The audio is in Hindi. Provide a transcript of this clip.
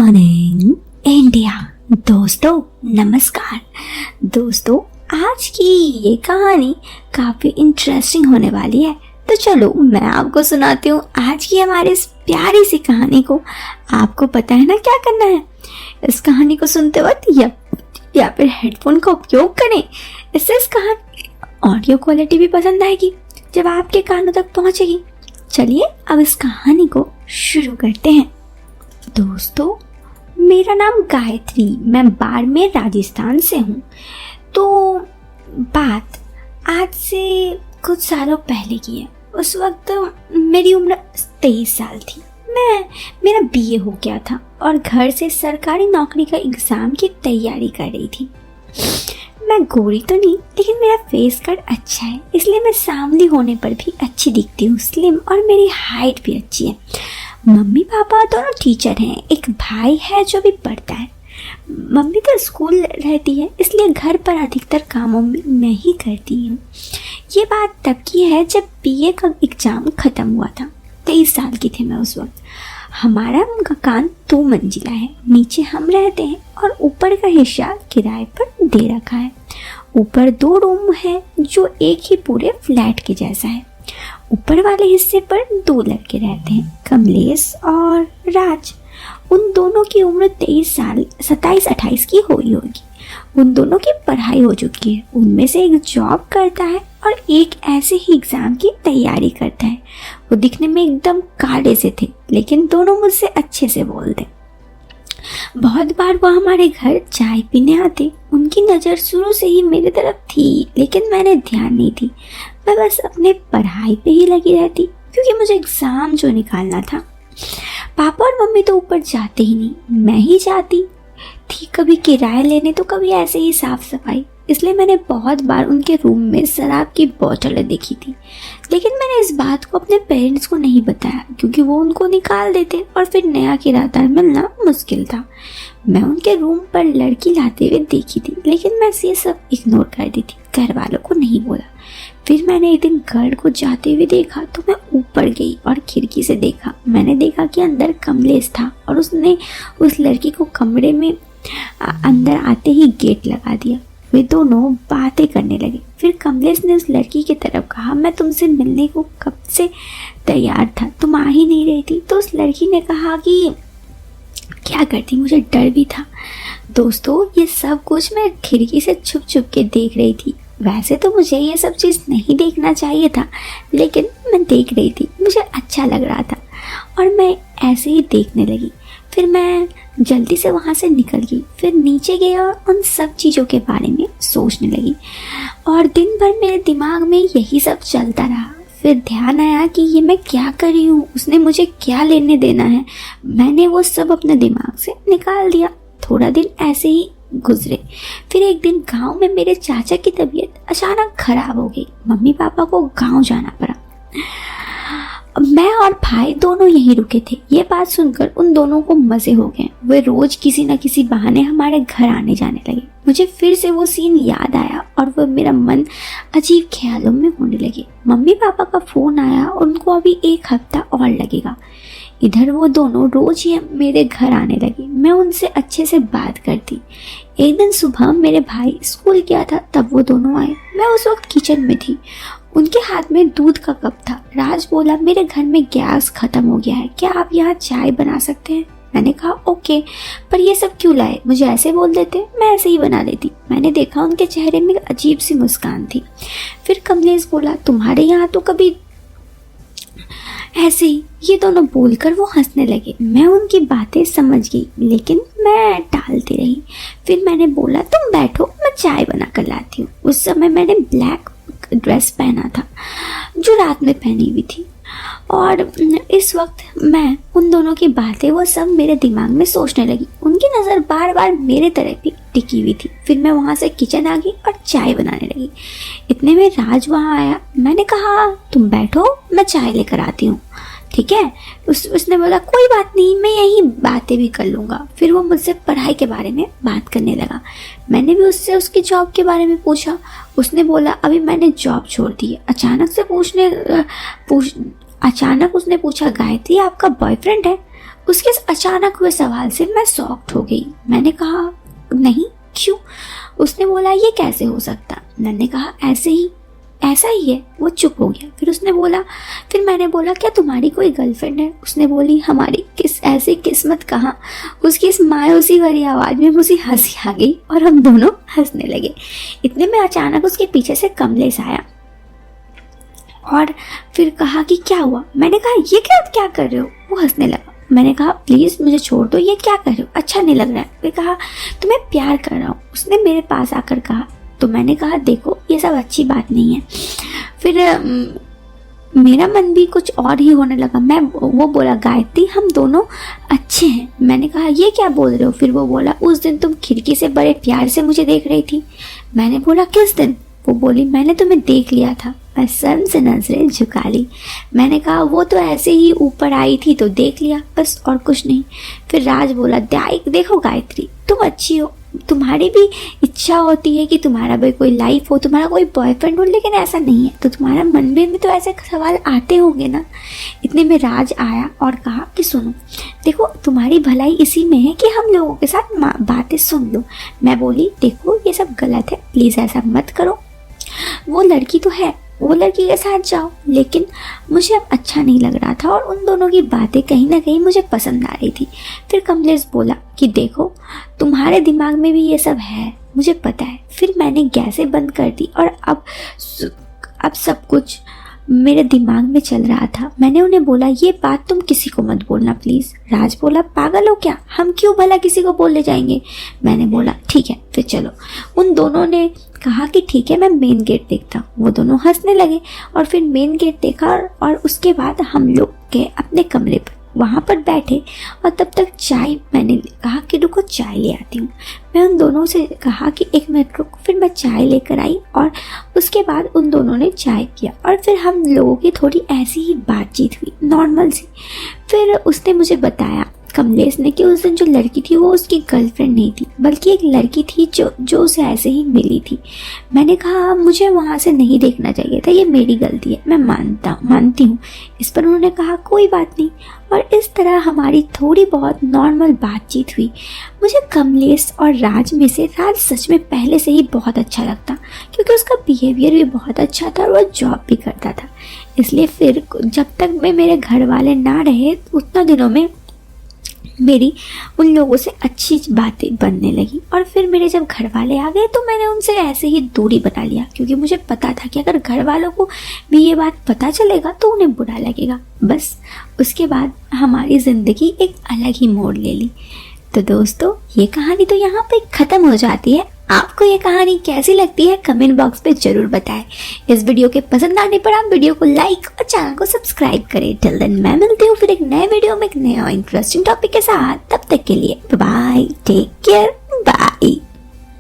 Morning India. दोस्तों नमस्कार। दोस्तों आज की ये कहानी काफ़ी इंटरेस्टिंग होने वाली है, तो चलो मैं आपको सुनाती हूँ आज की हमारी इस प्यारी सी कहानी को। आपको पता है ना क्या करना है इस कहानी को सुनते वक्त, या फिर हेडफोन का उपयोग करें। इससे इस कहानी ऑडियो क्वालिटी भी पसंद आएगी जब आपके कानों तक पहुँचेगी। चलिए अब इस कहानी को शुरू करते हैं। दोस्तों मेरा नाम गायत्री, मैं बाड़मेर राजस्थान से हूँ। तो बात आज से कुछ सालों पहले की है। उस वक्त मेरी उम्र 23 साल थी। मेरा बीए हो गया था और घर से सरकारी नौकरी का एग्ज़ाम की तैयारी कर रही थी। मैं गोरी तो नहीं, लेकिन मेरा फेस कट अच्छा है, इसलिए मैं सांवली होने पर भी अच्छी दिखती हूँ, स्लिम, और मेरी हाइट भी अच्छी है। मम्मी पापा दोनों टीचर हैं, एक भाई है जो भी पढ़ता है। मम्मी तो स्कूल रहती है, इसलिए घर पर अधिकतर कामों में मैं ही करती हूँ। ये बात तब की है जब बीए का एग्ज़ाम ख़त्म हुआ था। 23 साल की थी मैं उस वक्त। हमारा मकान 2 मंजिला है, नीचे हम रहते हैं और ऊपर का हिस्सा किराए पर दे रखा है। ऊपर 2 रूम है जो एक ही पूरे फ्लैट के जैसा है। ऊपर वाले हिस्से पर 2 लड़के रहते हैं, कमलेश और राज। उन दोनों की उम्र 23 साल 27-28 की हुई होगी। उन दोनों की पढ़ाई हो चुकी है। उनमें से एक जॉब करता है और एक ऐसे ही एग्ज़ाम की तैयारी करता है। वो दिखने में एकदम काले से थे, लेकिन दोनों मुझसे अच्छे से बोलते। बहुत बार वो हमारे घर चाय पीने आते। उनकी नज़र शुरू से ही मेरी तरफ थी, लेकिन मैंने ध्यान नहीं दी। मैं बस अपने पढ़ाई पे ही लगी रहती, क्योंकि मुझे एग्ज़ाम जो निकालना था। पापा और मम्मी तो ऊपर जाते ही नहीं, मैं ही जाती थी, कभी किराया लेने तो कभी ऐसे ही साफ सफाई। इसलिए मैंने बहुत बार उनके रूम में शराब की बोतलें देखी थी, लेकिन मैंने इस बात को अपने पेरेंट्स को नहीं बताया, क्योंकि वो उनको निकाल देते और फिर नया किराएदार मिलना मुश्किल था। मैं उनके रूम पर लड़की लाते हुए देखी थी, लेकिन मैं ये सब इग्नोर कर दी थी, घर वालों को नहीं बोला। फिर मैंने एक दिन घर को जाते हुए देखा, तो मैं ऊपर गई और खिड़की से देखा। मैंने देखा कि अंदर कमलेश था और उसने उस लड़की को कमरे में अंदर आते ही गेट लगा दिया। वे दोनों बातें करने लगे। फिर कमलेश ने उस लड़की की तरफ कहा, मैं तुमसे मिलने को कब से तैयार था, तुम आ ही नहीं रही थी। तो उस लड़की ने कहा कि क्या करती, मुझे डर भी था। दोस्तों ये सब कुछ मैं खिड़की से छुप छुप के देख रही थी। वैसे तो मुझे ये सब चीज़ नहीं देखना चाहिए था, लेकिन मैं देख रही थी, मुझे अच्छा लग रहा था और मैं ऐसे ही देखने लगी। फिर मैं जल्दी से वहाँ से निकल गई। फिर नीचे गई और उन सब चीज़ों के बारे में सोचने लगी, और दिन भर मेरे दिमाग में यही सब चलता रहा। फिर ध्यान आया कि ये मैं क्या कर रही हूँ, उसने मुझे क्या लेने देना है। मैंने वो सब अपने दिमाग से निकाल दिया। थोड़ा दिन ऐसे ही गुजरे। फिर एक दिन गांव में मेरे चाचा की तबीयत अचानक खराब हो गई। मम्मी पापा को गांव जाना पड़ा। मैं और भाई दोनों यहीं रुके थे। ये बात सुनकर उन दोनों को मजे हो गए। वे रोज किसी न किसी बहाने हमारे घर आने जाने लगे। मुझे फिर से वो सीन याद आया और वह मेरा मन अजीब ख्यालों में होने लगे। मम्मी पापा का फोन आया, उनको अभी 1 हफ्ता और लगेगा। इधर वो दोनों रोज ही मेरे घर आने लगे। मैं उनसे अच्छे से बात करती। एक दिन सुबह मेरे भाई स्कूल गया था, तब वो दोनों आए। मैं उस वक्त किचन में थी। उनके हाथ में दूध का कप था। राज बोला, मेरे घर में गैस खत्म हो गया है, क्या आप यहाँ चाय बना सकते हैं? मैंने कहा ओके, पर ये सब क्यों लाए, मुझे ऐसे बोल देते, मैं ऐसे ही बना देती। मैंने देखा उनके चेहरे में अजीब सी मुस्कान थी। फिर कमलेश बोला, तुम्हारे यहाँ तो कभी ऐसे ही। ये दोनों बोलकर वो हंसने लगे। मैं उनकी बातें समझ गई, लेकिन मैं टालती रही। फिर मैंने बोला, तुम बैठो, मैं चाय बना कर लाती हूँ। उस समय मैंने ब्लैक ड्रेस पहना था जो रात में पहनी हुई थी, और इस वक्त मैं उन दोनों की बातें वो सब मेरे दिमाग में सोचने लगी। उनकी नज़र बार बार मेरे तरफ ही टिकी हुई थी। फिर मैं वहाँ से किचन आ गई और चाय बनाने लगी। इतने में राज वहाँ आया। मैंने कहा, तुम बैठो, मैं चाय लेकर आती हूँ, ठीक है? उसने बोला, कोई बात नहीं, मैं यही बातें भी कर लूँगा। फिर वो मुझसे पढ़ाई के बारे में बात करने लगा। मैंने भी उससे उसकी जॉब के बारे में पूछा। उसने बोला, अभी मैंने जॉब छोड़ दी है। अचानक उसने पूछा, गायत्री आपका बॉयफ्रेंड है? उसके इस अचानक हुए सवाल से मैं शॉक्ड हो गई। मैंने कहा नहीं, क्यों? उसने बोला ये कैसे हो सकता? मैंने कहा ऐसा ही है। वो चुप हो गया। फिर मैंने बोला क्या तुम्हारी कोई गर्लफ्रेंड है? उसने बोली हमारी ऐसी किस्मत कहाँ। उसकी इस मायूसी भरी आवाज में मुझे हंसी आ गई और हम दोनों हंसने लगे। इतने में अचानक उसके पीछे से कमलेश आया और फिर कहा कि क्या हुआ? मैंने कहा ये क्या कर रहे हो? वो हंसने लगा। मैंने कहा प्लीज मुझे छोड़ दो, ये क्या कर रहे हो, अच्छा नहीं लग रहा है। फिर कहा तुम्हें प्यार कर रहा हूँ, उसने मेरे पास आकर कहा। तो मैंने कहा देखो ये सब अच्छी बात नहीं है। फिर मेरा मन भी कुछ और ही होने लगा। वो बोला गायत्री हम दोनों अच्छे हैं। मैंने कहा ये क्या बोल रहे हो? फिर वो बोला उस दिन तुम खिड़की से बड़े प्यार से मुझे देख रही थी। मैंने बोला किस दिन? वो बोली मैंने तुम्हें देख लिया था। मैं शर्म से नजरें झुका ली। मैंने कहा वो तो ऐसे ही ऊपर आई थी तो देख लिया बस, और कुछ नहीं। फिर राज बोला देखो गायत्री तुम अच्छी हो, तुम्हारी भी इच्छा होती है कि तुम्हारा भी कोई लाइफ हो, तुम्हारा कोई बॉयफ्रेंड हो, लेकिन ऐसा नहीं है तो तुम्हारा मन में तो ऐसे सवाल आते होंगे ना। इतने में राज आया और कहा कि सुनो देखो तुम्हारी भलाई इसी में है कि हम लोगों के साथ बातें सुन लो। मैं बोली देखो ये सब गलत है, प्लीज़ ऐसा मत करो। वो लड़की तो है, वो लड़की के साथ जाओ। लेकिन मुझे अब अच्छा नहीं लग रहा था और उन दोनों की बातें कहीं ना कहीं मुझे पसंद आ रही थी। फिर कमलेश बोला कि देखो तुम्हारे दिमाग में भी ये सब है, मुझे पता है। फिर मैंने गैसें बंद कर दी और अब सब कुछ मेरे दिमाग में चल रहा था। मैंने उन्हें बोला ये बात तुम किसी को मत बोलना प्लीज़। राज बोला पागल हो क्या, हम क्यों भला किसी को बोलने जाएंगे। मैंने बोला ठीक है फिर चलो। उन दोनों ने कहा कि ठीक है मैं मेन गेट देखता हूँ। वो दोनों हंसने लगे और फिर मेन गेट देखा और उसके बाद हम लोग गए अपने कमरे पर, वहाँ पर बैठे और तब तक चाय, मैंने कहा कि रुको चाय ले आती हूँ। मैं उन दोनों से कहा कि 1 मिनट रुको। फिर मैं चाय लेकर आई और उसके बाद उन दोनों ने चाय किया और फिर हम लोगों की थोड़ी ऐसी ही बातचीत हुई नॉर्मल सी। फिर उसने मुझे बताया कमलेश ने कि उस दिन जो लड़की थी वो उसकी गर्लफ्रेंड नहीं थी बल्कि एक लड़की थी जो उसे ऐसे ही मिली थी। मैंने कहा मुझे वहाँ से नहीं देखना चाहिए था, ये मेरी गलती है, मैं मानती हूँ। इस पर उन्होंने कहा कोई बात नहीं और इस तरह हमारी थोड़ी बहुत नॉर्मल बातचीत हुई। मुझे कमलेश और राज में से राज सच में पहले से ही बहुत अच्छा लगता क्योंकि उसका बिहेवियर भी बहुत अच्छा था और वह जॉब भी करता था। इसलिए फिर जब तक मेरे घर वाले ना रहे उतना दिनों में मेरी उन लोगों से अच्छी बातें बनने लगी। और फिर मेरे जब घर वाले आ गए तो मैंने उनसे ऐसे ही दूरी बना लिया क्योंकि मुझे पता था कि अगर घर वालों को भी ये बात पता चलेगा तो उन्हें बुरा लगेगा। बस उसके बाद हमारी ज़िंदगी एक अलग ही मोड़ ले ली। तो दोस्तों ये कहानी तो यहाँ पे ख़त्म हो जाती है। आपको ये कहानी कैसी लगती है कमेंट बॉक्स पे जरूर बताएं। इस वीडियो के पसंद आने पर आप वीडियो को लाइक और चैनल को सब्सक्राइब करें। टिल देन मैं मिलती हूँ फिर एक नए वीडियो में एक नया इंटरेस्टिंग टॉपिक के साथ। तब तक के लिए बाय, टेक केयर, बाय।